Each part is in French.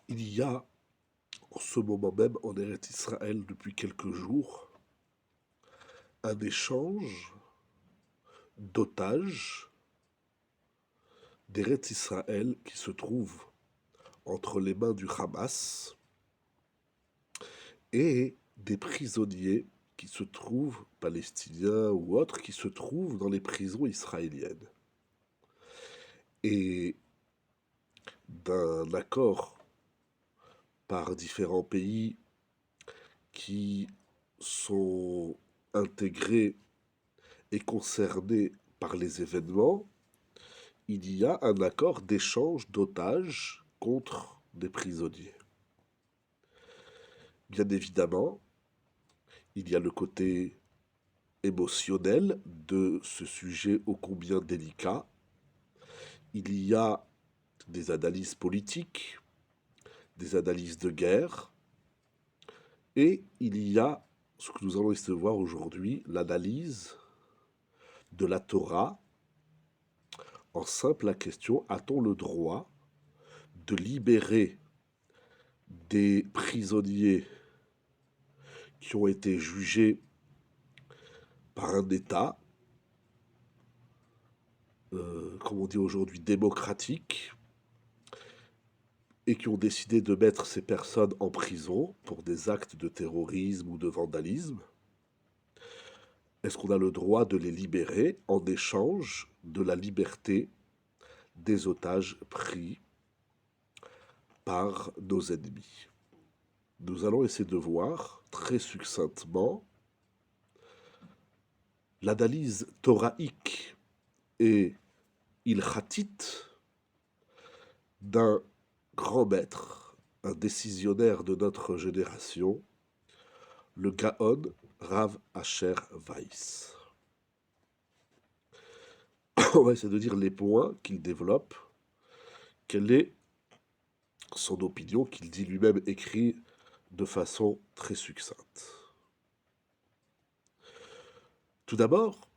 Il y a en ce moment même en Eretz Israël depuis quelques jours un échange d'otages d'Eretz Israël qui se trouve entre les mains du Hamas et des prisonniers qui se trouvent, palestiniens ou autres, qui se trouvent dans les prisons israéliennes. Et d'un accord par différents pays qui sont intégrés et concernés par les événements, il y a un accord d'échange d'otages contre des prisonniers. Bien évidemment, il y a le côté émotionnel de ce sujet ô combien délicat. Il y a des analyses politiques, des analyses de guerre, et il y a ce que nous allons essayer de voir aujourd'hui, l'analyse de la Torah en simple la question, a-t-on le droit de libérer des prisonniers qui ont été jugés par un État, comme on dit aujourd'hui, démocratique, et qui ont décidé de mettre ces personnes en prison pour des actes de terrorisme ou de vandalisme? Est-ce qu'on a le droit de les libérer en échange de la liberté des otages pris par nos ennemis? Nous allons essayer de voir très succinctement l'analyse thoraïque et ilkhatite d'un grand maître, un décisionnaire de notre génération, le Gaon Rav Asher Weiss. On va essayer de dire les points qu'il développe, quelle est son opinion qu'il dit lui-même écrit de façon très succincte. Tout d'abord,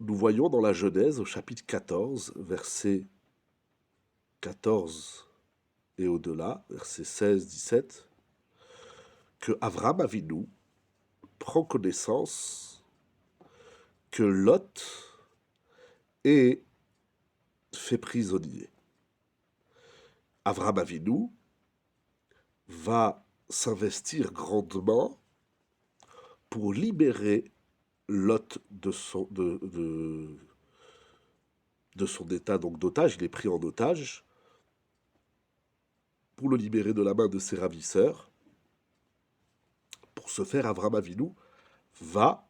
nous voyons dans la Genèse au chapitre 14, verset 14 et au-delà, verset 16-17, que Avram Avinu prend connaissance que Lot est fait prisonnier. Avram Avinu va s'investir grandement pour libérer Lot de son état donc d'otage. Il est pris en otage pour le libérer de la main de ses ravisseurs. Pour ce faire, Avram Avinu va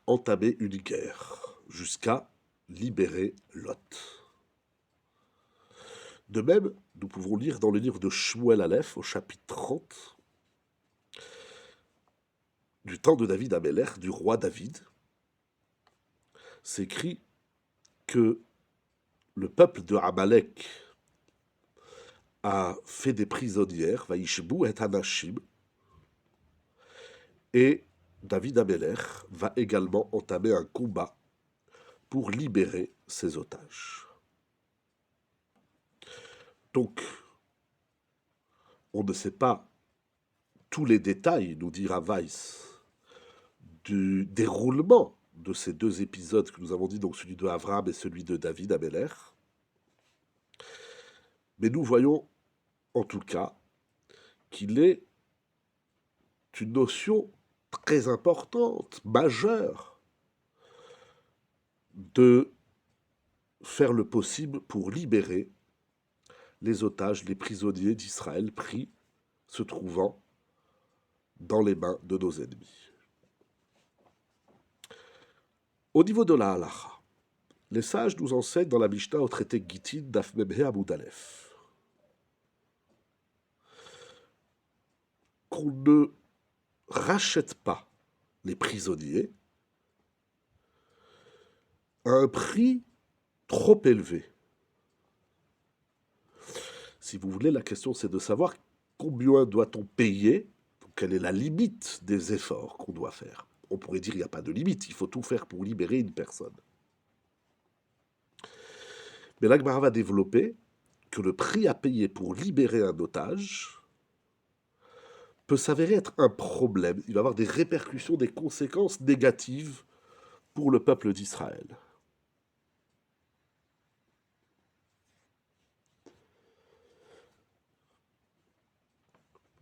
entamer une guerre jusqu'à libérer Lot. De même, nous pouvons lire dans le livre de Shmuel Aleph, au chapitre 30, du temps de David Amelech, du roi David, s'écrit que le peuple de Amalek a fait des prisonnières, Vaishbu et Anashim, et David Amelech va également entamer un combat pour libérer ses otages. Donc, on ne sait pas tous les détails, nous dira Weiss, du déroulement de ces deux épisodes que nous avons dit, donc celui de Avram et celui de David Amelech. Mais nous voyons en tout cas qu'il est une notion très importante, majeure, de faire le possible pour libérer les otages, les prisonniers d'Israël pris se trouvant dans les mains de nos ennemis. Au niveau de la halacha, les sages nous enseignent dans la Mishnah au traité Gittin Daf Memhe Amud Aleph qu'on ne rachète pas les prisonniers à un prix trop élevé. Si vous voulez, la question c'est de savoir combien doit-on payer, quelle est la limite des efforts qu'on doit faire. On pourrait dire qu'il n'y a pas de limite, il faut tout faire pour libérer une personne. Mais l'Agmara va développer que le prix à payer pour libérer un otage peut s'avérer être un problème. Il va avoir des répercussions, des conséquences négatives pour le peuple d'Israël.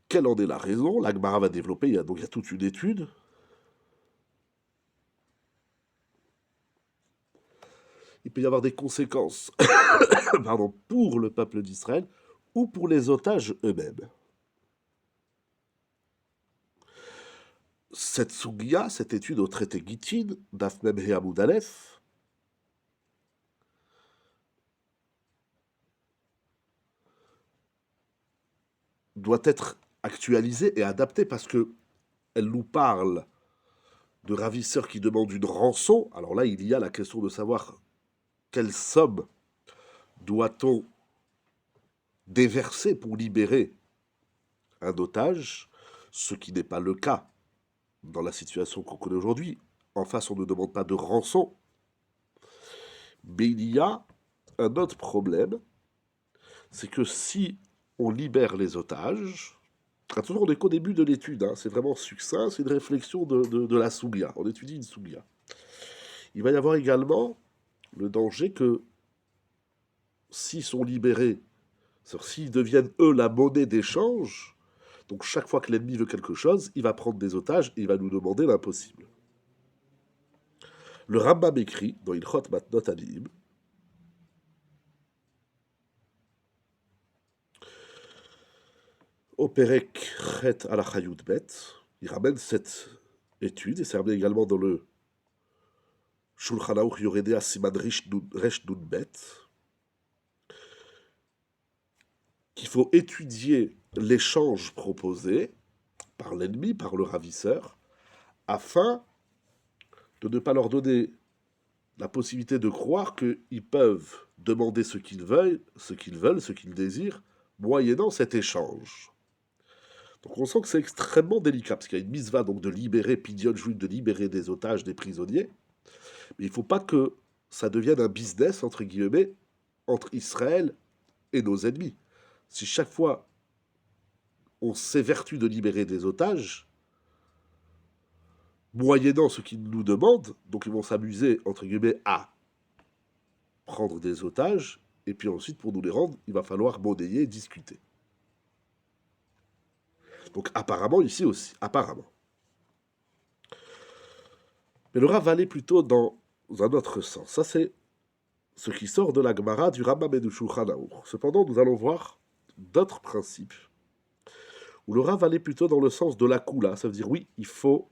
Quelle en est la raison? La Gemara va développer, il y a toute une étude. Il peut y avoir des conséquences pardon, pour le peuple d'Israël ou pour les otages eux-mêmes. Cette Sougia, cette étude au traité Gittin, Daf Mem He Amud Aleph, doit être actualisée et adaptée parce que elle nous parle de ravisseurs qui demandent une rançon. Alors là, il y a la question de savoir quelle somme doit-on déverser pour libérer un otage, ce qui n'est pas le cas dans la situation qu'on connaît aujourd'hui. En face, on ne demande pas de rançon. Mais il y a un autre problème, c'est que si on libère les otages, attention, on n'est qu'au début de l'étude, hein, c'est vraiment succinct, c'est une réflexion de la Sougia, on étudie une Sougia. Il va y avoir également le danger que s'ils sont libérés, s'ils deviennent eux la monnaie d'échange, donc chaque fois que l'ennemi veut quelque chose, il va prendre des otages et il va nous demander l'impossible. Le Rambam écrit dans Ilchot Matnot Anim, au Perek Chet Alachayut Bet, il ramène cette étude, et c'est ramené également dans le Shulchan Aruch Yoredea Siman Resh Nun Bet, qu'il faut étudier l'échange proposé par l'ennemi, par le ravisseur, afin de ne pas leur donner la possibilité de croire qu'ils peuvent demander ce qu'ils veulent, ce qu'ils désirent, moyennant cet échange. Donc on sent que c'est extrêmement délicat, parce qu'il y a une mitzvah donc de libérer, pidyon juif, de libérer des otages, des prisonniers, mais il ne faut pas que ça devienne un business, entre guillemets, entre Israël et nos ennemis. Si chaque fois on s'évertue de libérer des otages, moyennant ce qu'ils nous demandent, donc ils vont s'amuser, entre guillemets, à prendre des otages, et puis ensuite, pour nous les rendre, il va falloir monnayer et discuter. Donc apparemment, ici aussi, apparemment. Mais le Rav va aller plutôt dans un autre sens. Ça, c'est ce qui sort de la Gemara du Rambam et du Shulchan Aruch. Cependant, nous allons voir d'autres principes, où le Rav va aller plutôt dans le sens de la Kula. Ça veut dire, oui, il faut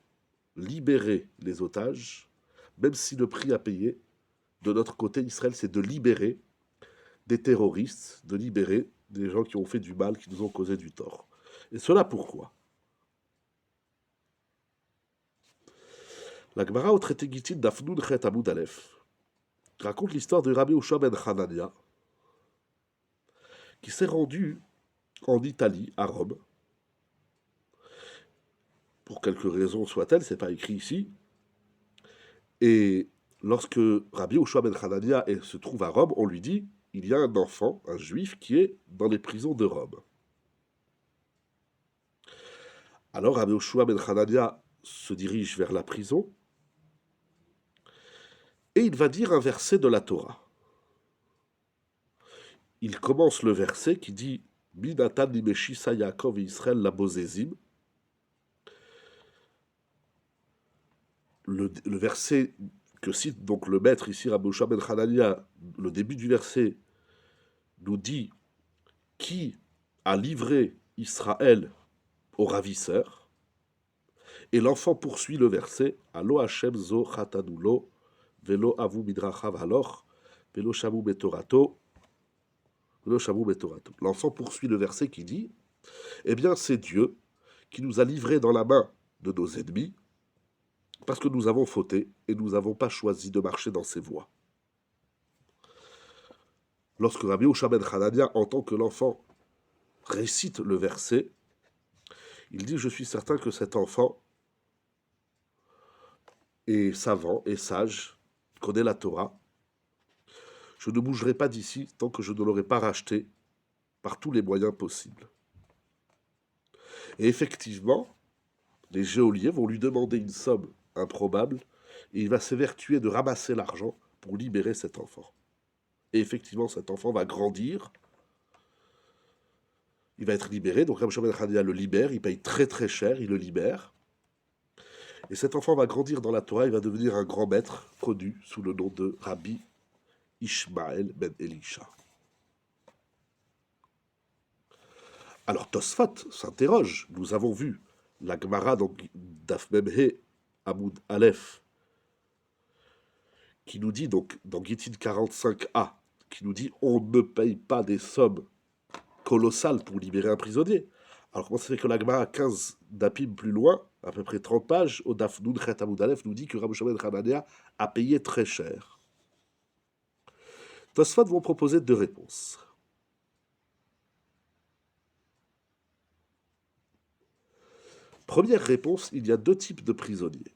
libérer les otages, même si le prix à payer, de notre côté, Israël, c'est de libérer des terroristes, de libérer des gens qui ont fait du mal, qui nous ont causé du tort. Et cela pourquoi? La Gemara au traité Gittin d'Afnoun Chet Amud Aleph raconte l'histoire de Rabbi Ushua ben Hanania, qui s'est rendu en Italie, à Rome. Pour quelque raison soit-elle, c'est pas écrit ici. Et lorsque Rabbi Ushua ben Hanania se trouve à Rome, on lui dit, il y a un enfant, un juif, qui est dans les prisons de Rome. Alors Rabbi Ushua ben Hanania se dirige vers la prison, et il va dire un verset de la Torah. Il commence le verset qui dit Minatan Nimeshisa Yaakov et Israël la Bozezim. Le verset que cite donc le maître ici, Rabbi Ushua ben Hanania, le début du verset nous dit qui a livré Israël au ravisseur. Et l'enfant poursuit le verset Allo Hashem zo chatanulo velo avu midrachav haloch velo shamu betorato. L'enfant poursuit le verset qui dit eh bien, c'est Dieu qui nous a livrés dans la main de nos ennemis parce que nous avons fauté et nous n'avons pas choisi de marcher dans ses voies. Lorsque Rabbi Ushua ben Hanania entend que l'enfant récite le verset, il dit je suis certain que cet enfant est savant et sage, connaît la Torah. Je ne bougerai pas d'ici tant que je ne l'aurai pas racheté par tous les moyens possibles. Et effectivement, les geôliers vont lui demander une somme improbable et il va s'évertuer de ramasser l'argent pour libérer cet enfant. Et effectivement, cet enfant va grandir, il va être libéré, donc Rabbi Shimon ben Hanania le libère, il paye très très cher, il le libère. Et cet enfant va grandir dans la Torah, il va devenir un grand maître connu sous le nom de Rabbi Ishmael ben Elisha. Alors Tosfot s'interroge, nous avons vu la Gemara dans Daf Memhe Amoud Aleph, qui nous dit donc dans Gittin 45a, qui nous dit on ne paye pas des sommes colossales pour libérer un prisonnier. Alors comment ça fait que la Gemara 15 d'Apim plus loin, à peu près 30 pages, au Daf Nudchet Amoud Aleph, nous dit que Rabbi Shimon ben Hanania a payé très cher. Tosfot vont proposer deux réponses. Première réponse, il y a deux types de prisonniers.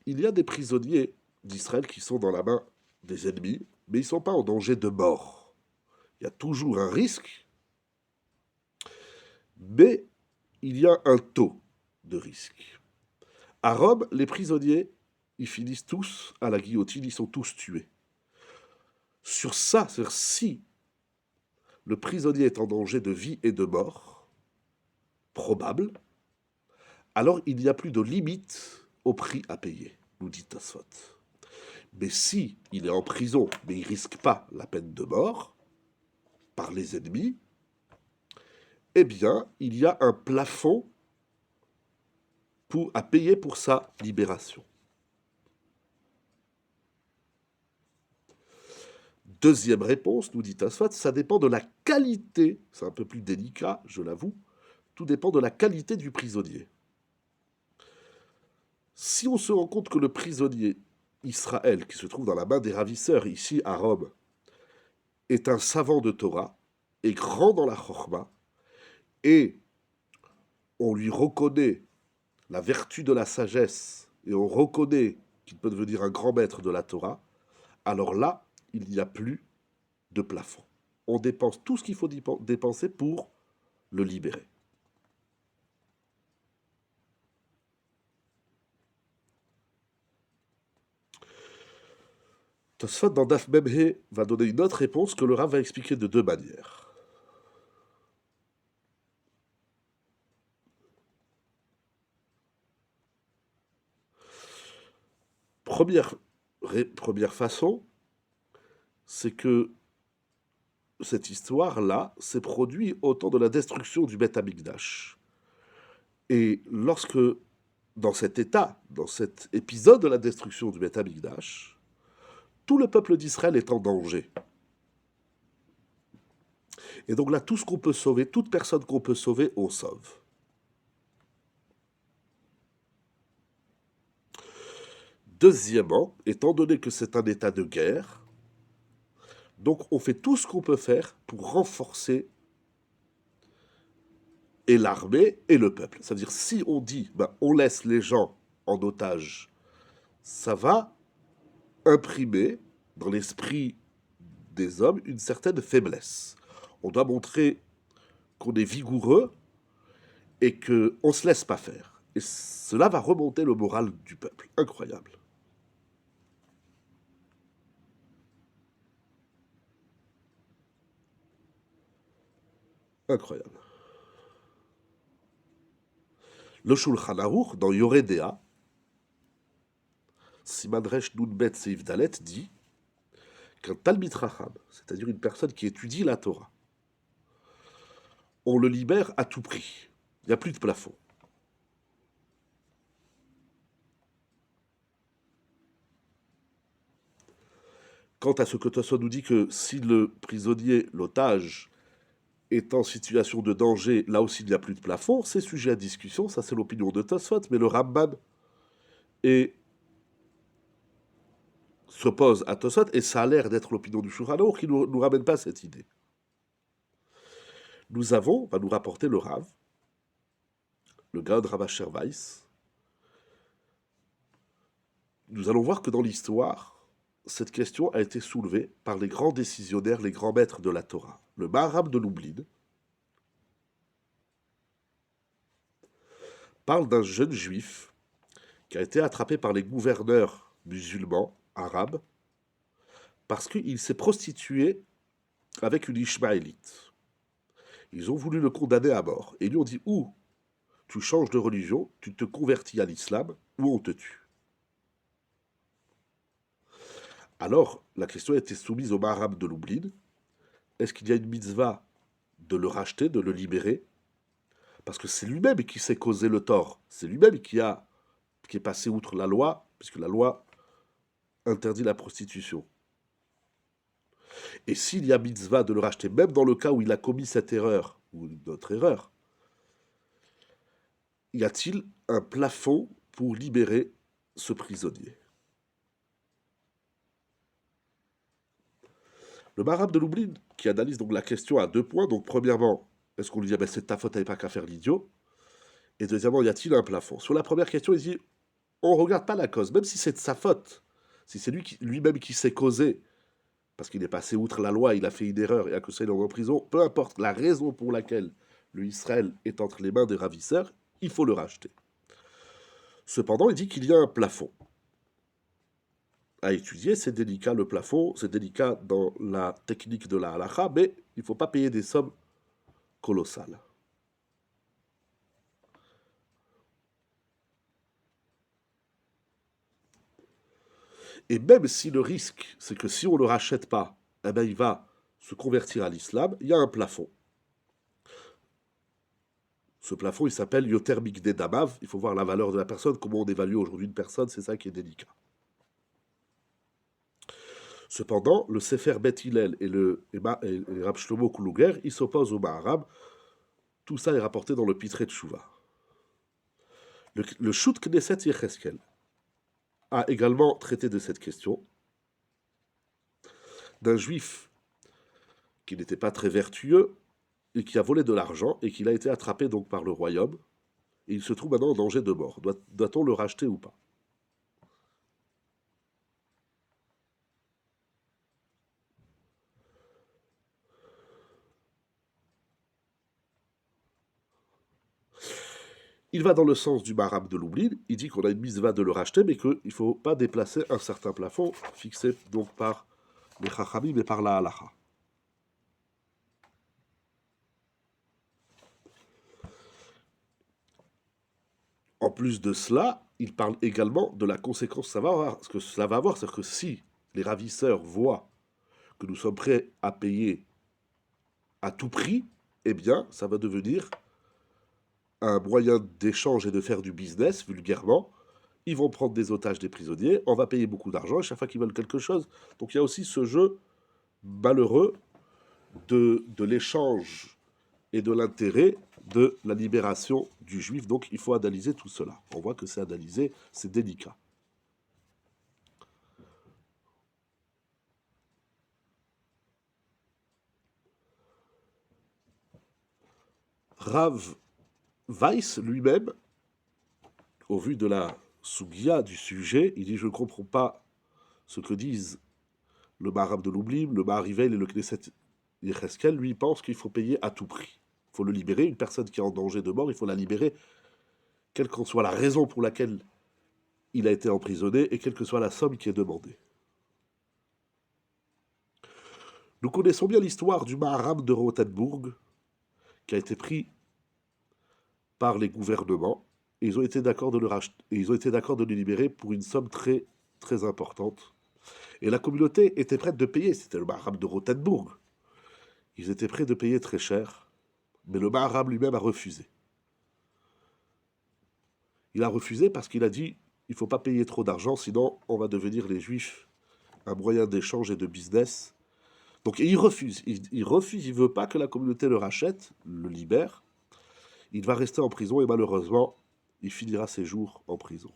Il y a des prisonniers d'Israël qui sont dans la main des ennemis, mais ils ne sont pas en danger de mort. Il y a toujours un risque, mais il y a un taux de risque. À Rome, les prisonniers, ils finissent tous à la guillotine, ils sont tous tués. Sur ça, c'est-à-dire si le prisonnier est en danger de vie et de mort, probable, alors il n'y a plus de limite au prix à payer, nous dit Tosfot. Mais si il est en prison, mais il ne risque pas la peine de mort par les ennemis, eh bien, il y a un plafond à payer pour sa libération. Deuxième réponse, nous dit Tosfot, ça dépend de la qualité, c'est un peu plus délicat, je l'avoue, tout dépend de la qualité du prisonnier. Si on se rend compte que le prisonnier Israël, qui se trouve dans la main des ravisseurs ici à Rome, est un savant de Torah, est grand dans la chorma, et on lui reconnaît la vertu de la sagesse, et on reconnaît qu'il peut devenir un grand maître de la Torah, alors là, il n'y a plus de plafond. On dépense tout ce qu'il faut dépenser pour le libérer. Tosfot dans Daf Memhe va donner une autre réponse que le Rav va expliquer de deux manières. Première façon, c'est que cette histoire-là s'est produite au temps de la destruction du Beth Amikdash. Et lorsque, dans cet état, dans cet épisode de la destruction du Beth Amikdash, tout le peuple d'Israël est en danger. Et donc là, tout ce qu'on peut sauver, toute personne qu'on peut sauver, on sauve. Deuxièmement, étant donné que c'est un état de guerre, donc on fait tout ce qu'on peut faire pour renforcer et l'armée et le peuple. C'est-à-dire si on dit on laisse les gens en otage, ça va imprimer dans l'esprit des hommes une certaine faiblesse. On doit montrer qu'on est vigoureux et qu'on ne se laisse pas faire. Et cela va remonter le moral du peuple. Incroyable. Incroyable. Le Shulchan Aruch, dans Yoredea, Siman Resh Nun Bet Seif Dalet, dit qu'un Talmid Chacham, c'est-à-dire une personne qui étudie la Torah, on le libère à tout prix. Il n'y a plus de plafond. Quant à ce que Tosfot nous dit que si le prisonnier, l'otage, est en situation de danger, là aussi il n'y a plus de plafond, c'est sujet à discussion, ça c'est l'opinion de Tosfot, mais le Ramban s'oppose à Tosfot, et ça a l'air d'être l'opinion du Shulchan Aruch qui ne nous ramène pas cette idée. Nous avons, va nous rapporter le Rav, le Gaon Rav Asher Weiss. Nous allons voir que dans l'histoire, cette question a été soulevée par les grands décisionnaires, les grands maîtres de la Torah. Le Maharam de Lublin, parle d'un jeune juif qui a été attrapé par les gouverneurs musulmans arabes parce qu'il s'est prostitué avec une Ishmaélite. Ils ont voulu le condamner à mort et lui ont dit ou tu changes de religion, tu te convertis à l'islam ou on te tue. Alors, la question a été soumise au Maharam de Lublin. Est-ce qu'il y a une mitzvah de le racheter, de le libérer? Parce que c'est lui-même qui s'est causé le tort. C'est lui-même qui est passé outre la loi, puisque la loi interdit la prostitution. Et s'il y a mitzvah de le racheter, même dans le cas où il a commis cette erreur, ou une autre erreur, y a-t-il un plafond pour libérer ce prisonnier? Le Maharam de Lublin, qui analyse donc la question à 2 points, donc premièrement, est-ce qu'on lui dit, c'est de ta faute, t'avais pas qu'à faire l'idiot? Et deuxièmement, y a-t-il un plafond? Sur la première question, il dit, on ne regarde pas la cause, même si c'est de sa faute, si c'est lui-même qui s'est causé, parce qu'il est passé outre la loi, il a fait une erreur et à cause de ça il est en prison, peu importe la raison pour laquelle le Israël est entre les mains des ravisseurs, il faut le racheter. Cependant, il dit qu'il y a un plafond à étudier, c'est délicat le plafond, c'est délicat dans la technique de la halakha, mais il ne faut pas payer des sommes colossales. Et même si le risque, c'est que si on ne le rachète pas, eh ben il va se convertir à l'islam, il y a un plafond. Ce plafond, il s'appelle Yoter Mikdei Damav. Il faut voir la valeur de la personne, comment on évalue aujourd'hui une personne, c'est ça qui est délicat. Cependant, le Sefer Bet Hillel et le Rab Shlomo Kuluger, ils s'opposent au Maharam. Tout ça est rapporté dans le Pitré de Shuvah. Le Shut Knesset Yecheskel a également traité de cette question d'un juif qui n'était pas très vertueux et qui a volé de l'argent et qui a été attrapé donc par le royaume. Et il se trouve maintenant en danger de mort. Doit-on le racheter ou pas? Il va dans le sens du Maharam de Lublin. Il dit qu'on a une mitzvah de le racheter, mais qu'il ne faut pas déplacer un certain plafond fixé donc par les Chachamim et par la Halacha. En plus de cela, il parle également de la conséquence que ça va avoir. Ce que cela va avoir, c'est-à-dire que si les ravisseurs voient que nous sommes prêts à payer à tout prix, eh bien, ça va devenir un moyen d'échange et de faire du business, vulgairement. Ils vont prendre des otages des prisonniers, on va payer beaucoup d'argent à chaque fois qu'ils veulent quelque chose. Donc il y a aussi ce jeu malheureux de l'échange et de l'intérêt de la libération du juif. Donc il faut analyser tout cela. On voit que c'est analysé, c'est délicat. Rav Weiss lui-même, au vu de la sougia du sujet, il dit je ne comprends pas ce que disent le Maharam de Lublin, le Maharivel et le Knesset Yecheskel. Lui pense qu'il faut payer à tout prix. Il faut le libérer. Une personne qui est en danger de mort, il faut la libérer, quelle qu'en soit la raison pour laquelle il a été emprisonné et quelle que soit la somme qui est demandée. Nous connaissons bien l'histoire du Maharam de Rothenburg, qui a été pris par les gouvernements, et ils ont été d'accord de le racheter, et ils ont été d'accord de le libérer pour une somme très, très importante. Et la communauté était prête de payer, c'était le Maharam de Rothenburg. Ils étaient prêts de payer très cher, mais le Maharam lui-même a refusé. Il a refusé parce qu'il a dit il ne faut pas payer trop d'argent, sinon on va devenir les Juifs un moyen d'échange et de business. Donc il refuse, il refuse, il ne veut pas que la communauté le rachète, le libère. Il va rester en prison et malheureusement, il finira ses jours en prison.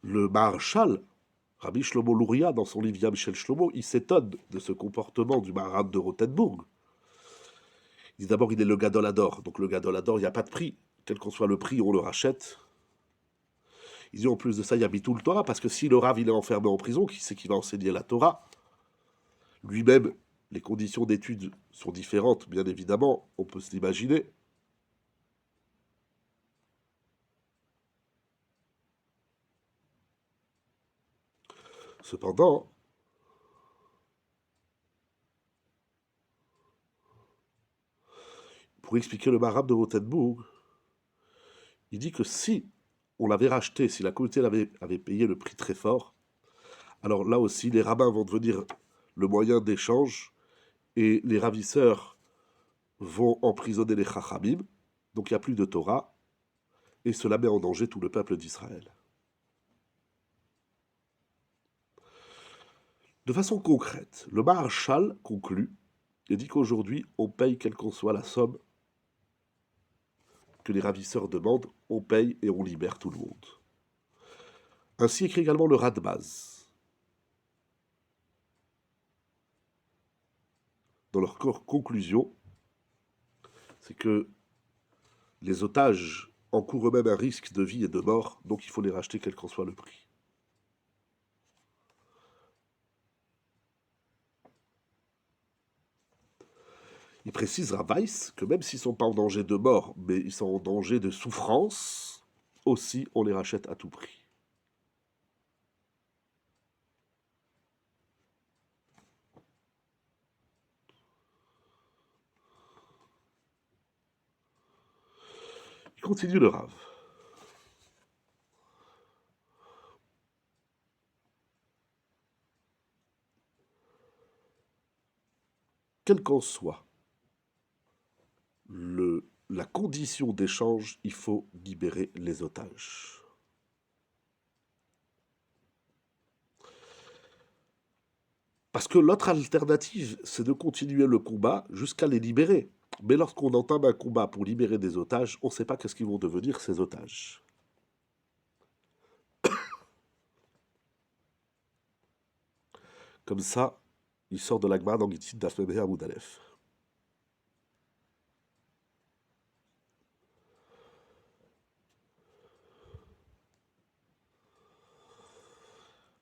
Le Maharshal, Rabbi Shlomo Louria, dans son livre Yam Shel Shlomo, il s'étonne de ce comportement du Maharam de Rothenburg. Il dit d'abord il est le Gadol Hador, donc le Gadol Hador, il n'y a pas de prix. Quel qu'en soit le prix, on le rachète. Il dit en plus de ça, il y a Bitul Torah, parce que si le Rav il est enfermé en prison, qui c'est qui va enseigner la Torah? Lui-même, Les conditions d'études sont différentes, bien évidemment, on peut se l'imaginer. Cependant, pour expliquer le Maharam de Rothenburg, il dit que si on l'avait racheté, si la communauté avait payé le prix très fort, alors là aussi, les rabbins vont devenir le moyen d'échange et les ravisseurs vont emprisonner les chachamim, donc il n'y a plus de Torah, et cela met en danger tout le peuple d'Israël. De façon concrète, le Maharshal conclut et dit qu'aujourd'hui, on paye quelle qu'en soit la somme que les ravisseurs demandent, on paye et on libère tout le monde. Ainsi écrit également le Radbaz. Dans leur conclusion, c'est que les otages encourent eux-mêmes un risque de vie et de mort, donc il faut les racheter quel qu'en soit le prix. Il précise Weiss que même s'ils ne sont pas en danger de mort, mais ils sont en danger de souffrance, aussi on les rachète à tout prix. Il continue le Rav. Quel qu'en soit la condition d'échange, il faut libérer les otages. Parce que l'autre alternative, c'est de continuer le combat jusqu'à les libérer. Mais lorsqu'on entame un combat pour libérer des otages, on ne sait pas qu'est-ce qu'ils vont devenir, ces otages. Comme ça, il sort de l'Agma dans Gittin d'Afmebé à Moudalef.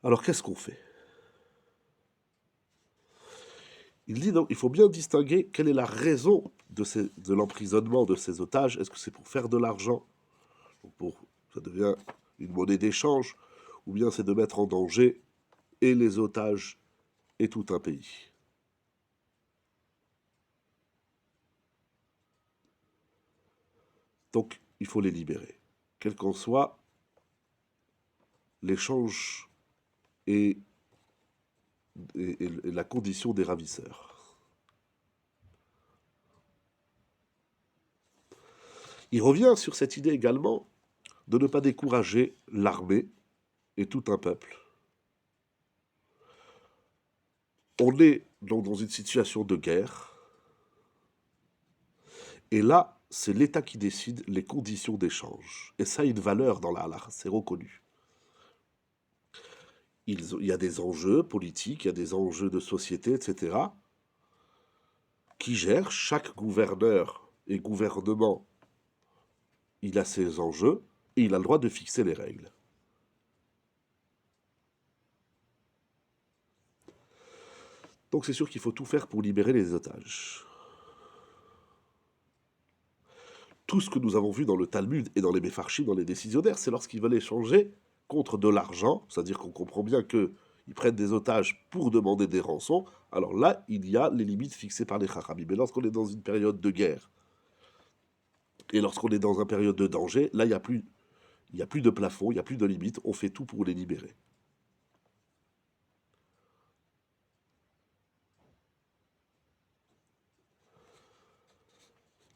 Alors qu'est-ce qu'on fait? Il dit donc, il faut bien distinguer quelle est la raison de l'emprisonnement de ces otages. Est-ce que c'est pour faire de l'argent? Ça devient une monnaie d'échange, ou bien c'est de mettre en danger et les otages et tout un pays. Donc, il faut les libérer. Quel qu'en soit l'échange et la condition des ravisseurs. Il revient sur cette idée également de ne pas décourager l'armée et tout un peuple. On est donc dans une situation de guerre, et là, c'est l'État qui décide les conditions d'échange. Et ça a une valeur dans la halakha, c'est reconnu. Il y a des enjeux politiques, il y a des enjeux de société, etc., qui gèrent. Chaque gouverneur et gouvernement, il a ses enjeux, et il a le droit de fixer les règles. Donc c'est sûr qu'il faut tout faire pour libérer les otages. Tout ce que nous avons vu dans le Talmud et dans les Mefarchim, dans les décisionnaires, c'est lorsqu'ils veulent échanger contre de l'argent, c'est-à-dire qu'on comprend bien qu'ils prennent des otages pour demander des rançons, alors là, il y a les limites fixées par les Chachamim. Mais lorsqu'on est dans une période de guerre, et lorsqu'on est dans une période de danger, là, il n'y a plus de plafond, il n'y a plus de limite, on fait tout pour les libérer.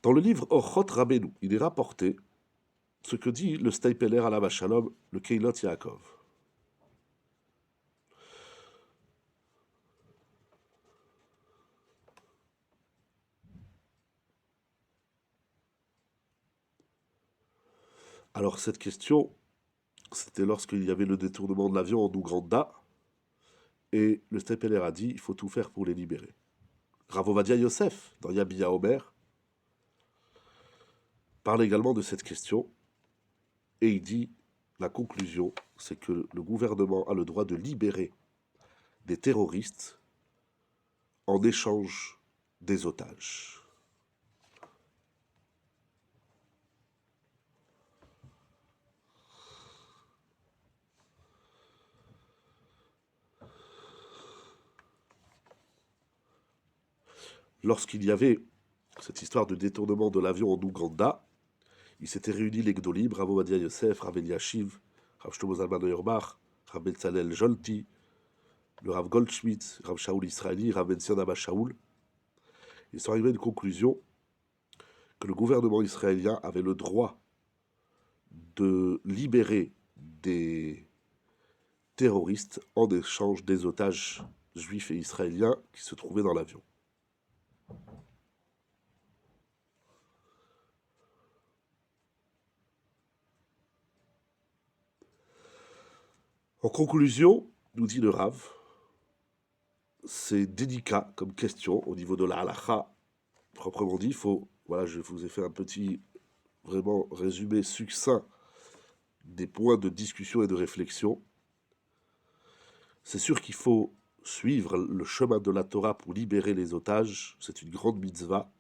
Dans le livre Orchot Rabbeinu, il est rapporté ce que dit le Steipeler à la Shalom, le Keilot Yaakov. Alors cette question, c'était lorsqu'il y avait le détournement de l'avion en Ouganda, et le Steipeler a dit, il faut tout faire pour les libérer. Rav Ovadia Yosef, dans Yabia Omer, parle également de cette question, et il dit, la conclusion, c'est que le gouvernement a le droit de libérer des terroristes en échange des otages. Lorsqu'il y avait cette histoire de détournement de l'avion en Ouganda, ils s'étaient réunis les Gdolim, Rav Ovadia Yosef, Rav Eliashiv, Rav Shlomo Zalman Auerbach, Rav Betzalel Jolti, le Rav Goldschmidt, Rav Shaul Israeli, Rav Benzion Abba Shaul. Ils sont arrivés à une conclusion que le gouvernement israélien avait le droit de libérer des terroristes en échange des otages juifs et israéliens qui se trouvaient dans l'avion. En conclusion, nous dit le Rav, c'est délicat comme question au niveau de la halakha, proprement dit. Voilà, je vous ai fait un petit, vraiment résumé succinct des points de discussion et de réflexion. C'est sûr qu'il faut suivre le chemin de la Torah pour libérer les otages. C'est une grande mitzvah.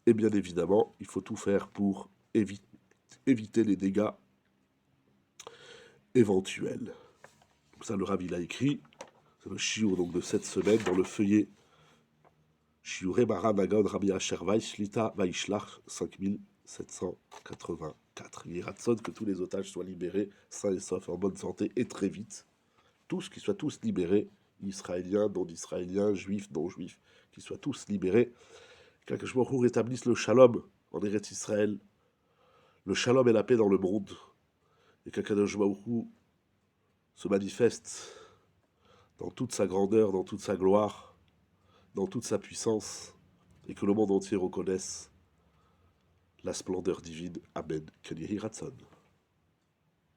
Et bien évidemment, il faut tout faire pour éviter les dégâts éventuels. Donc ça, le Rav, il a écrit. C'est le shiur donc, de cette semaine dans le feuillet Shiurei Mara Nagod Rabbi Asher Weiss Shlita Vaishlach 5784. Il est ratson que tous les otages soient libérés, sains et saufs, en bonne santé et très vite. Qu'ils soient tous libérés, israéliens, non-israéliens, juifs, non-juifs, qu'ils soient tous libérés. Qu'Akadosh Baruch Hu rétablisse le shalom en Eretz Israël, le shalom et la paix dans le monde, et qu'Akadosh Baruch Hu se manifeste dans toute sa grandeur, dans toute sa gloire, dans toute sa puissance, et que le monde entier reconnaisse la splendeur divine. Amen. Que Yehi Ratson.